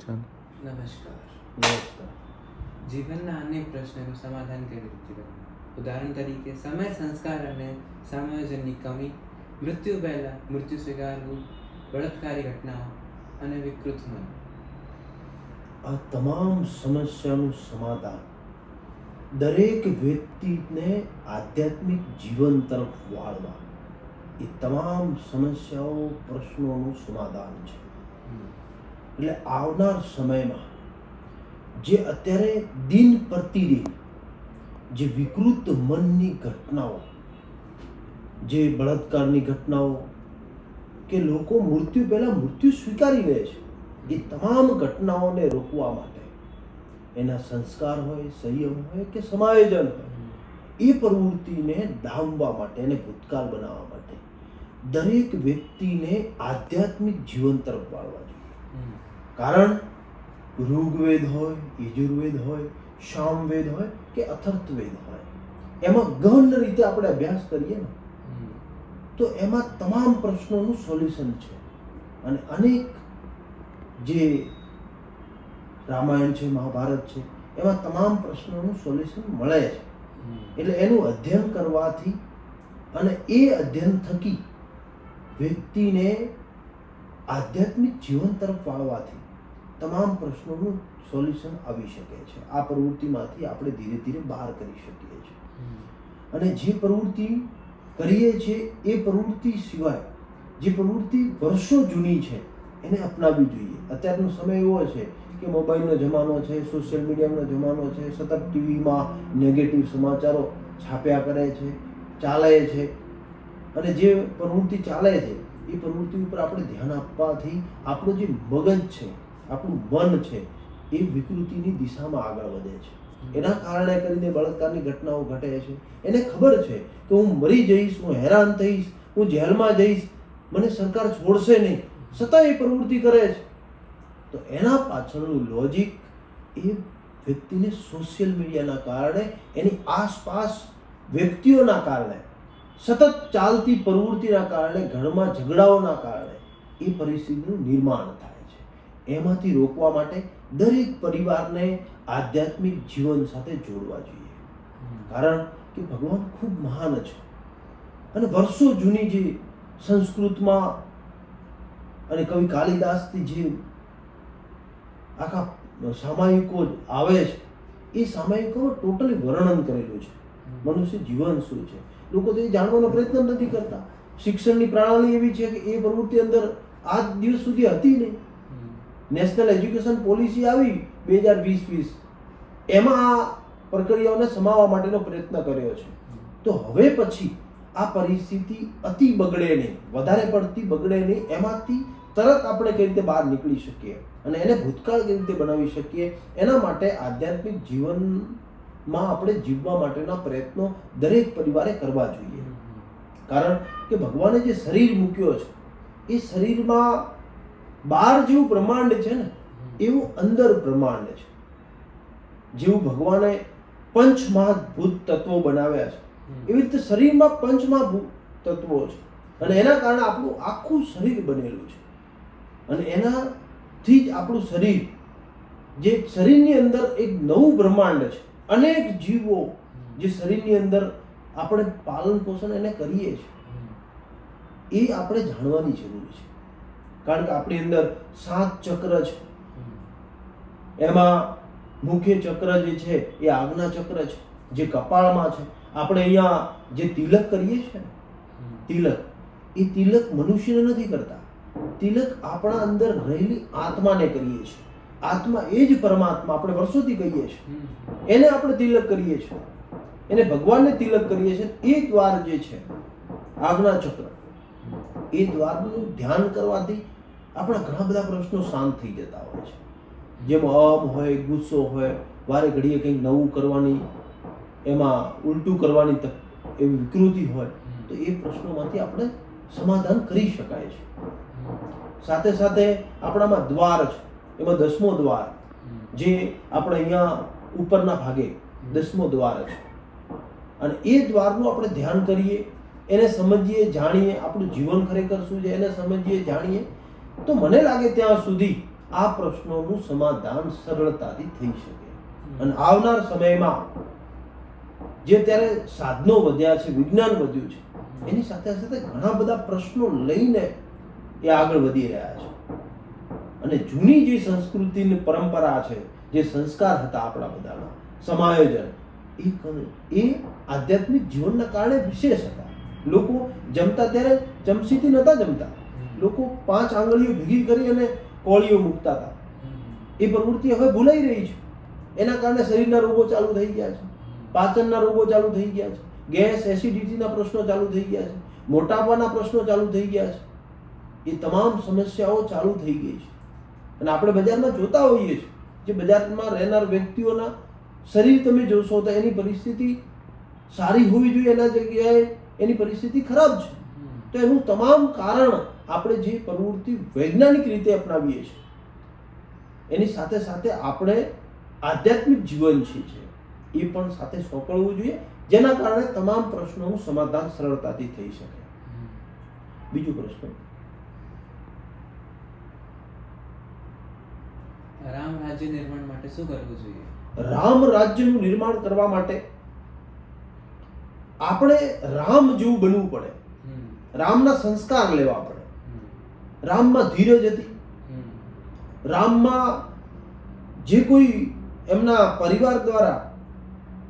ચાલો. નમસ્કાર. નમસ્કાર. જીવનના અનેક પ્રશ્નોનું સમાધાન કેવી રીતે કરવું? ઉદાહરણ તરીકે સમય, સંસ્કાર અને સમાયોજનની કમી, મૃત્યુ પહેલા મૃત્યુ સ્વીકારવું, બળાત્કારી ઘટનાઓ અને વિકૃત મન. આ તમામ સમસ્યાનું સમાધાન દરેક વ્યક્તિને આધ્યાત્મિક જીવન તરફ વાળવા, એ તમામ સમસ્યાઓ પ્રશ્નોનું સમાધાન છે. એટલે આવનાર સમયમાં જે અત્યારે દિન પ્રતિદિન જે વિકૃત મનની ઘટનાઓ, જે બળાત્કારની ઘટનાઓ કે લોકો મૃત્યુ પહેલા મૃત્યુ સ્વીકારી લે છે, એ તમામ ઘટનાઓને રોકવા માટે એના સંસ્કાર હોય, સંયમ હોય કે સમાયોજન હોય, એ પ્રવૃત્તિને ડામવા માટે, એને ભૂતકાળ બનાવવા માટે દરેક વ્યક્તિને આધ્યાત્મિક જીવન તરફ વાળવા જોઈએ. કારણ ઋગ્વેદ હોય, યજુર્વેદ હોય, સામવેદ હોય કે અથર્વવેદ હોય, એમાં ગહન રીતે આપણે અભ્યાસ કરીએ ને તો એમાં તમામ પ્રશ્નોનું સોલ્યુશન છે. અને અનેક જે રામાયણ છે, મહાભારત છે, એમાં તમામ પ્રશ્નોનું સોલ્યુશન મળે છે. એટલે એનું અધ્યયન કરવાથી અને એ અધ્યયન થકી વ્યક્તિને આધ્યાત્મિક જીવન તરફ વાળવાથી તમામ પ્રશ્નોનું સોલ્યુશન આવી શકે છે. આ પ્રવૃત્તિમાંથી આપણે ધીરે ધીરે બહાર કરી શકીએ છીએ. અને જે પ્રવૃત્તિ કરીએ છીએ એ પ્રવૃત્તિ સિવાય જે પ્રવૃત્તિ વર્ષો જૂની છે એને અપનાવવી જોઈએ. અત્યારનો સમય એવો છે કે મોબાઈલનો જમાનો છે, સોશિયલ મીડિયાનો જમાનો છે, સતત ટીવીમાં નેગેટિવ સમાચારો છાપ્યા કરે છે, ચાલે છે. અને જે પ્રવૃત્તિ ચાલે છે એ પ્રવૃત્તિ ઉપર આપણે ધ્યાન આપવાથી આપણું જે મગજ છે, આપણું મન છે, એ વિકૃતિની દિશામાં આગળ વધે છે. એના કારણે કરીને બળાત્કારની ઘટનાઓ ઘટે છે. એને ખબર છે કે હું મરી જઈશ, હું હેરાન થઈશ, હું જેલમાં જઈશ, મને સરકાર છોડશે નહીં, છતાં એ પ્રવૃત્તિ કરે છે. તો એના પાછળનું લોજિક એ વ્યક્તિને સોશિયલ મીડિયાના કારણે, એની આસપાસ વ્યક્તિઓના કારણે, સતત ચાલતી પ્રવૃત્તિના કારણે, ઘરમાં ઝઘડાઓના કારણે એ પરિસ્થિતિનું નિર્માણ થાય છે. એમાંથી રોકવા માટે દરેક પરિવારને આધ્યાત્મિક જીવન સાથે જોડવા જોઈએ. કારણ કે ભગવાન ખૂબ મહાન છે અને વર્ષો જૂની જે સંસ્કૃતમાં અને કવિ કાલિદાસથી જે આખા સામાયિકો આવે છે, એ સામાયિકોમાં ટોટલી વર્ણન કરેલું છે મનુષ્ય જીવન શું છે. લોકો તો એ જાણવાનો પ્રયત્ન નથી કરતા. શિક્ષણની પ્રણાલી એવી છે કે એ પ્રવૃત્તિ અંદર આજ દિવસ સુધી હતી નહીં. નેશનલ એજ્યુકેશન પોલિસી આવી 2020, એમાં આ પ્રક્રિયાઓને સમાવવા માટેનો પ્રયત્ન કર્યો છે. તો હવે પછી આ પરિસ્થિતિ અતિ બગડે નહીં, વધારે પડતી બગડે નહીં, એમાંથી તરત આપણે કઈ રીતે બહાર નીકળી શકીએ અને એને ભૂતકાળ કઈ રીતે બનાવી શકીએ, એના માટે આધ્યાત્મિક જીવનમાં આપણે જીવવા માટેના પ્રયત્નો દરેક પરિવારે કરવા જોઈએ. કારણ કે ભગવાને જે શરીર મૂક્યો છે, એ શરીરમાં બહાર જેવું બ્રહ્માંડ છે ને, એવું અંદર બ્રહ્માંડ છે. જેવું ભગવાને પંચમહાભૂત તત્વો બનાવ્યા છે, એવી રીતે શરીરમાં પંચમહાભૂત તત્વો છે. અને એના કારણે આપણું આખું શરીર બનેલું છે. અને એનાથી જ આપણું શરીર, જે શરીરની અંદર એક નવું બ્રહ્માંડ છે, અનેક જીવો જે શરીરની અંદર આપણે પાલન પોષણ એને કરીએ છીએ, એ આપણે જાણવાની જરૂર છે. કારણ કે આપણી અંદર 7 ચક્ર છે. એમાં મુખ્ય ચક્ર જે છે એ આજ્ઞા ચક્ર છે, જે કપાળમાં છે. આપણે અહીંયા જે તિલક કરીએ છીએ ને, તિલક, એ તિલક મનુષ્યને નથી કરતા. તિલક આપણા અંદર રહેલી આત્માને કરીએ છીએ. આત્મા એ જ પરમાત્મા, આપણે વર્ષોથી કહીએ છીએ, એને આપણે તિલક કરીએ છીએ, એને ભગવાનને તિલક કરીએ છીએ. એ દ્વાર જે છે આજ્ઞા ચક્ર, એ દ્વારનું ધ્યાન કરવાથી આપણા ઘણા બધા પ્રશ્નો શાંત થઈ જતા હોય છે. જેમ અહમ હોય, ગુસ્સો હોય, વારે ઘડીએ કંઈક નવું કરવાની, એમાં ઉલટું કરવાની એવી વિકૃતિ હોય, તો એ પ્રશ્નોમાંથી આપણે સમાધાન કરી શકાય છે. સાથે સાથે આપણામાં દ્વાર છે, એમાં 10મો દ્વાર, જે આપણે અહીંયા ઉપરના ભાગે 10મો દ્વાર છે. અને એ દ્વારનું આપણે ધ્યાન કરીએ, એને સમજીએ, જાણીએ, આપણું જીવન ખરેખર શું છે એને સમજીએ, જાણીએ, તો મને લાગે ત્યાં સુધી આ પ્રશ્નોનું સમાધાન સરળતાથી થઈ શકે. અને આવનાર સમયમાં જે અત્યારે સાધનો વધ્યા છે, વિજ્ઞાન વધ્યું છે, એની સાથે સાથે ઘણા બધા પ્રશ્નો લઈને એ આગળ વધી રહ્યા છે. અને જૂની જે સંસ્કૃતિની પરંપરા છે, જે સંસ્કાર હતા આપણા બધાના, સમાયોજન, એ આધ્યાત્મિક જીવનના કારણે વિશેષ હતા. લોકો જમતા ત્યારે ચમચીથી નહોતા જમતા, લોકો 5 આંગળીઓ ભેગી કરી અને કોળીઓ મૂકતા હતા. એ પ્રવૃત્તિ હવે ભૂલાઈ રહી છે. એના કારણે શરીરના રોગો ચાલુ થઈ ગયા છે, પાચનના રોગો ચાલુ થઈ ગયા છે, ગેસ એસિડિટીના પ્રશ્નો ચાલુ થઈ ગયા છે, મોટાપાના પ્રશ્નો ચાલુ થઈ ગયા છે. એ તમામ સમસ્યાઓ ચાલુ થઈ ગઈ છે. અને આપણે બજારમાં જોતા હોઈએ છીએ, જે બજારમાં રહેનાર વ્યક્તિઓના શરીર તમે જોશો તો એની પરિસ્થિતિ સારી હોવી જોઈએ, એના જગ્યાએ એની પરિસ્થિતિ ખરાબ છે. તો એનું તમામ કારણ આપણે જે પ્રવૃત્તિ વૈજ્ઞાનિક રીતે અપનાવીએ છીએ, એની સાથે સાથે આપણે આધ્યાત્મિક જીવન છે એ પણ સાથે સોંપવું જોઈએ, જેના કારણે તમામ પ્રશ્નોનું સમાધાન સરળતાથી થઈ શકે. બીજો પ્રશ્ન, રામ રાજ્ય નિર્માણ માટે શું કરવું જોઈએ? રામ રાજ્યનું નિર્માણ કરવા માટે આપણે રામ જેવું બનવું પડે. રામના સંસ્કાર લેવા પડે. રામમાં ધીરજ હતી. રામમાં જે કોઈ એમના પરિવાર દ્વારા,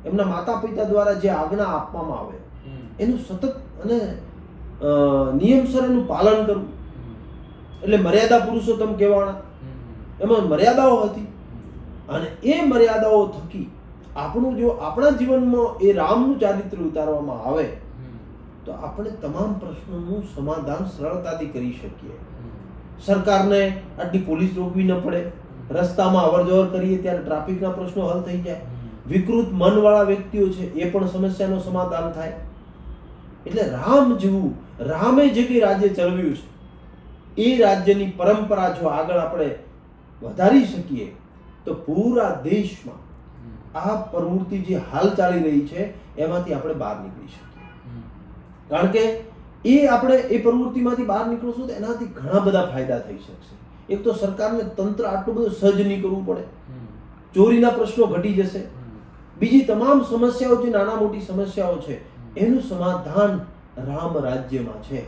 એમના માતા પિતા દ્વારા જે આજ્ઞા આપવામાં આવે એનું સતત અને નિયમસર એનું પાલન કરવું, એટલે મર્યાદા પુરુષોત્તમ કહેવાના. એમાં મર્યાદાઓ હતી. અને એ મર્યાદાઓ થકી આપણું જો આપણા જીવનમાં એ રામનું ચારિત્ર ઉતારવામાં આવે તો આપણે તમામ પ્રશ્નોનું સમાધાન સરળતાથી કરી શકીએ. સરકારને આટલી પોલીસ રોકવી ન પડે, રસ્તામાં અવરજવર કરીએ ત્યારે ટ્રાફિકના પ્રશ્નો હલ થઈ જાય, વિકૃત મનવાળા વ્યક્તિઓ છે એ પણ સમસ્યાનું સમાધાન થાય. એટલે રામ જેવું, રામે જે કંઈ રાજ્ય ચલાવ્યું છે એ રાજ્યની પરંપરા જો આગળ આપણે વધારી શકીએ તો પૂરા દેશમાં આ પ્રવૃત્તિ જે હાલ ચાલી રહી છે એમાંથી આપણે બહાર નીકળી શકીએ. કારણ કે એ આપણે એ પ્રવૃત્તિમાંથી બહાર નીકળશું તો એનાથી ઘણા બધા ફાયદા થઈ શકશે. એક તો સરકારને તંત્ર આટલું બધું સજ્જ નહીં કરવું પડે, ચોરીના પ્રશ્નો ઘટી જશે. બીજી તમામ સમસ્યાઓ જે નાના મોટી સમસ્યાઓ છે એનું સમાધાન રામ રાજ્યમાં છે.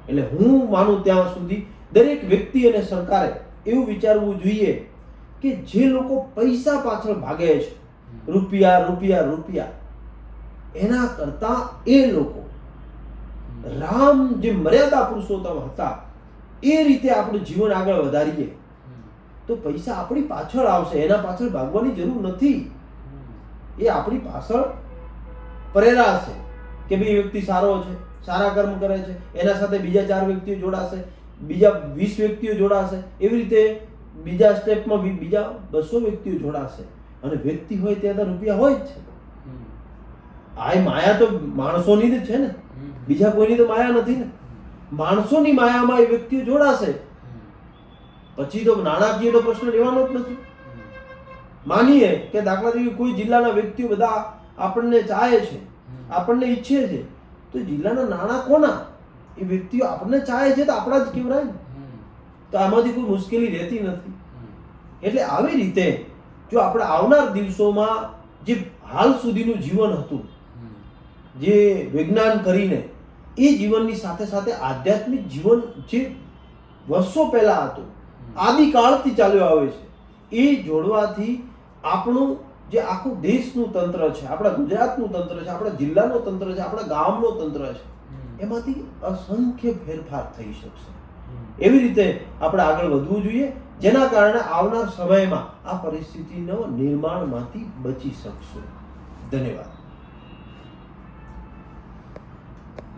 એટલે હું માનું ત્યાં સુધી દરેક વ્યક્તિ અને સરકારે એવું વિચારવું જોઈએ કે જે લોકો પૈસા પાછળ ભાગે છે, રૂપિયા રૂપિયા રૂપિયા, એના કરતા એ લોકો રામ જે મર્યાદા પુરુષોત્તમ હતા એ રીતે આપણું જીવન આગળ વધારીએ તો પૈસા આપણી પાછળ આવશે. એના પાછળ ભાગવાની જરૂર નથી. એ આપણી પાછળ પ્રેરાશે કે ભાઈ વ્યક્તિ સારો છે, સારા કર્મ કરે છે, એના સાથે બીજા 4 વ્યક્તિઓ જોડાશે, બીજા 20 વ્યક્તિઓ જોડાશે, એવી રીતે બીજા સ્ટેપમાં બીજા 200 વ્યક્તિઓ જોડાશે. અને વ્યક્તિ હોય ત્યાં તો રૂપિયા હોય જ છે. આ માયા તો માણસોની જ છે ને, બીજા કોઈની તો માયા નથી ને. માણસોની માયામાં એ વ્યક્તિઓ જોડાશે, પછી તો નાણાકીય તો પ્રશ્ન રહેવાનો જ નથી. માનીએ કે દાખલા તરીકે કોઈ જિલ્લાના વ્યક્તિઓ બધા આપણને ચાહે છે, આપણને ઈચ્છે છે, તો જિલ્લાના નાણાં કોના? એ વ્યક્તિઓ આપણને ચાહે છે તો આપણા જ કહેવાય ને. તો આમાંથી કોઈ મુશ્કેલી રહેતી નથી. એટલે આવી રીતે જો આપણે આવનાર દિવસોમાં જે હાલ સુધીનું જીવન હતું, જે વિજ્ઞાન કરીને એ જીવનની સાથે સાથે આધ્યાત્મિક જીવન જે વર્ષો પહેલા હતું, આદિકાળથી ચાલ્યો આવે છે, એ જોડવાથી આપણું જે આખું દેશનું તંત્ર છે, આપણા ગુજરાતનું તંત્ર છે, આપણા જિલ્લાનું તંત્ર છે, આપણા ગામનું તંત્ર છે, એમાંથી અસંખ્ય ફેરફાર થઈ શકશે. એવી રીતે આપણે આગળ વધવું જોઈએ, જેના કારણે આવનાર સમયમાં આ પરિસ્થિતિનો નિર્માણમાંથી બચી શકશું. ધન્યવાદ.